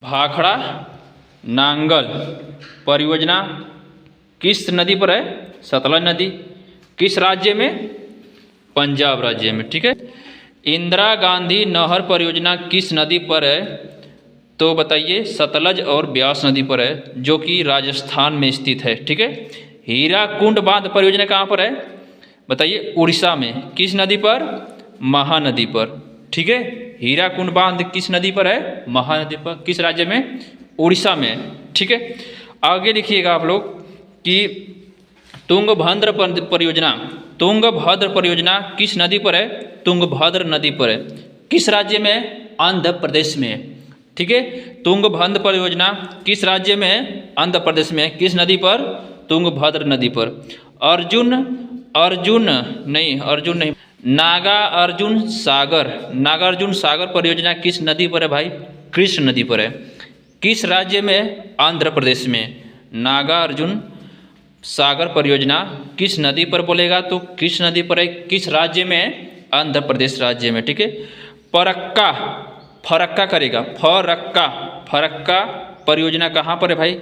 भाखड़ा नांगल परियोजना किस नदी पर है? सतलज नदी। किस राज्य में? पंजाब राज्य में। ठीक है। इंदिरा गांधी नहर परियोजना किस नदी पर है? तो बताइए, सतलज और ब्यास नदी पर है, जो कि राजस्थान में स्थित है। ठीक है। हीराकुंड बांध परियोजना कहाँ पर है? बताइए, उड़ीसा में। किस नदी पर? महानदी पर। ठीक है। हीराकुंड बांध किस नदी पर है? महानदी पर। किस राज्य में? उड़ीसा में। ठीक है। आगे लिखिएगा आप लोग कि तुंगभद्र परियोजना, तुंगभद्र परियोजना किस नदी पर है? तुंगभद्र नदी पर है। किस राज्य में? आंध्र प्रदेश में। ठीक है। तुंगभद्र परियोजना किस राज्य में है? आंध्र प्रदेश में। किस नदी पर? तुंगभद्र नदी पर। अर्जुन नहीं, नागार्जुन सागर परियोजना किस नदी पर है भाई? कृष्ण नदी पर है। किस राज्य में? आंध्र प्रदेश में। नागार्जुन सागर परियोजना किस नदी पर बोलेगा तो कृष्ण नदी पर है। किस राज्य में? आंध्र प्रदेश राज्य में। ठीक है। फरक्का करेगा, फरक्का परियोजना कहाँ पर है भाई?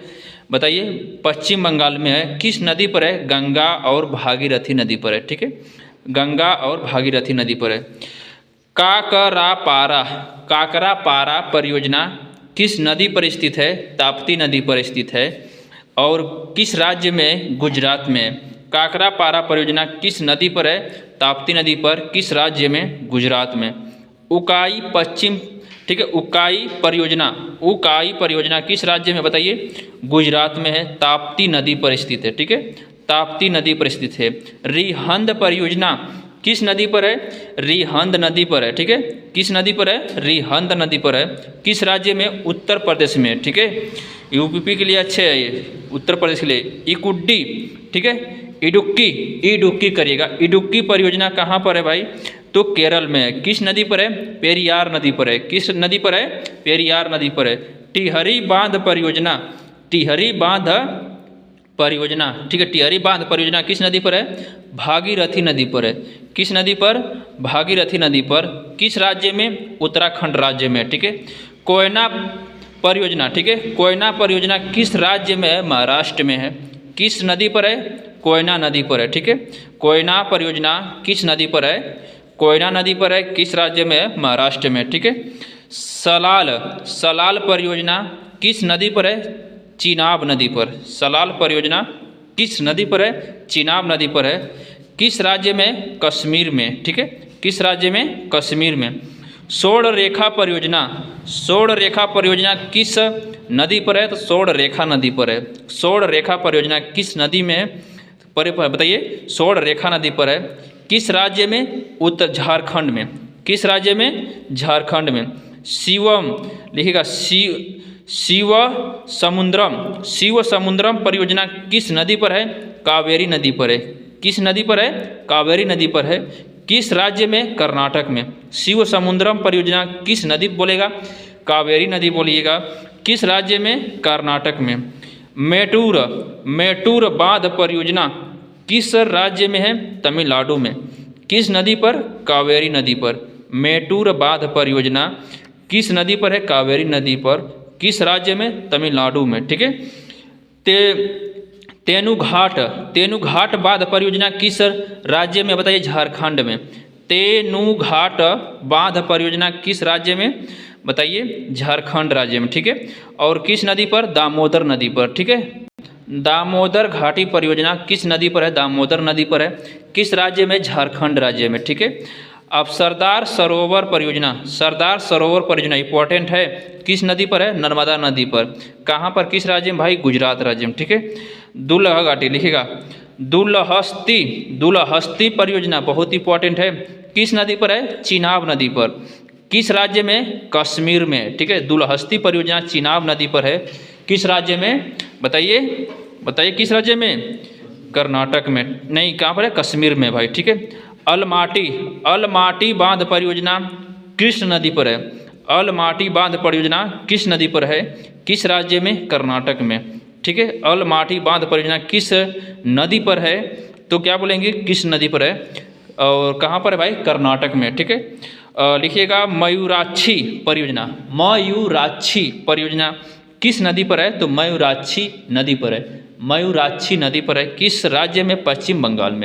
बताइए, पश्चिम बंगाल में है। किस नदी पर है? गंगा और भागीरथी नदी पर है। ठीक है। गंगा और भागीरथी नदी पर है। काकरापारा परियोजना किस नदी पर स्थित है? ताप्ती नदी पर स्थित है। और किस राज्य में? गुजरात में। काकरापारा परियोजना किस नदी पर है? ताप्ती नदी पर। किस राज्य में? गुजरात में। उकाई पश्चिम, ठीक है, उकाई परियोजना किस राज्य में? बताइए, गुजरात में है। ताप्ती नदी पर स्थित है। ठीक है। ताप्ती नदी पर स्थित है। रिहंद परियोजना किस नदी पर है? रिहंद नदी पर है। ठीक है। किस नदी पर है? रिहंद नदी पर है। किस राज्य में? उत्तर प्रदेश में। ठीक है। यूपी के लिए अच्छे है ये, उत्तर प्रदेश के लिए। इकुड्डी, ठीक है, इडुक्की करिएगा। इडुक्की परियोजना कहाँ पर है भाई? तो केरल में है। किस नदी पर है? पेरियार नदी पर है। किस नदी पर है? पेरियार नदी पर है। टिहरी बांध परियोजना, ठीक है, टिहरी बांध परियोजना किस नदी पर है? भागीरथी नदी पर है। किस नदी पर? भागीरथी नदी पर। किस राज्य में? उत्तराखंड राज्य में। ठीक है। कोयना परियोजना, ठीक है, कोयना परियोजना किस राज्य में है? महाराष्ट्र में है। किस नदी पर है? कोयना नदी पर है। ठीक है। कोयना परियोजना किस नदी पर है? कोयना नदी पर है। किस राज्य में है? महाराष्ट्र में। ठीक है। सलाल परियोजना किस नदी पर है? चिनाब नदी पर। सलाल परियोजना किस नदी पर है? चिनाब नदी पर है। किस राज्य में? कश्मीर में। ठीक है। किस राज्य में? कश्मीर में। सोड़ रेखा परियोजना किस नदी पर है? तो सोड़ रेखा नदी पर है। सोड़ रेखा परियोजना किस नदी में पर? बताइए, सोड़ रेखा नदी पर है। किस राज्य में? उत्तर झारखंड में। किस राज्य में? झारखंड में। शिवम लिखिएगा, शिव समुद्रम परियोजना किस नदी पर है? कावेरी नदी पर है। किस नदी पर है? कावेरी नदी पर है। किस राज्य में? कर्नाटक में। शिव समुद्रम परियोजना किस नदी बोलेगा? कावेरी नदी बोलिएगा। किस राज्य में? कर्नाटक में। मेटूर बांध परियोजना किस राज्य में है? तमिलनाडु में। किस नदी पर? कावेरी नदी पर। मेटूर बांध परियोजना किस नदी पर है? कावेरी नदी पर। किस राज्य में? तमिलनाडु में। ठीक है। तेनुघाट बांध परियोजना किस राज्य में? बताइए, झारखंड में। तेनुघाट बांध परियोजना किस राज्य में? बताइए, झारखंड राज्य में। ठीक है। और किस नदी पर? दामोदर नदी पर। ठीक है। दामोदर घाटी परियोजना किस नदी पर है? दामोदर नदी पर है। किस राज्य में? झारखंड राज्य में। ठीक है। अब सरदार सरोवर परियोजना इंपॉर्टेंट है। किस नदी पर है? नर्मदा नदी पर। कहाँ पर? किस राज्य में भाई? गुजरात राज्य में। ठीक है। दुल्हा घाटी लिखेगा, दुलहस्ती परियोजना बहुत इंपॉर्टेंट है। किस नदी पर है? चिनाब नदी पर। किस राज्य में? कश्मीर में। ठीक है। दुलहस्ती परियोजना चिनाब नदी पर है। किस राज्य में? बताइए किस राज्य में? कर्नाटक में। नहीं, कहाँ पर है? कश्मीर में भाई। ठीक है। अलमाटी बांध परियोजना कृष्ण नदी पर है। अलमाटी बांध परियोजना किस नदी पर है? किस राज्य में? कर्नाटक में। ठीक है। अलमाटी बांध परियोजना किस नदी पर है? तो क्या बोलेंगे? किस नदी पर है। और कहाँ पर है भाई? कर्नाटक में। ठीक है। लिखिएगा मयूराक्षी परियोजना। मयूराक्षी परियोजना किस नदी पर है? तो मयूराक्षी नदी पर है। मयूराक्षी नदी पर है। किस राज्य में? पश्चिम बंगाल में।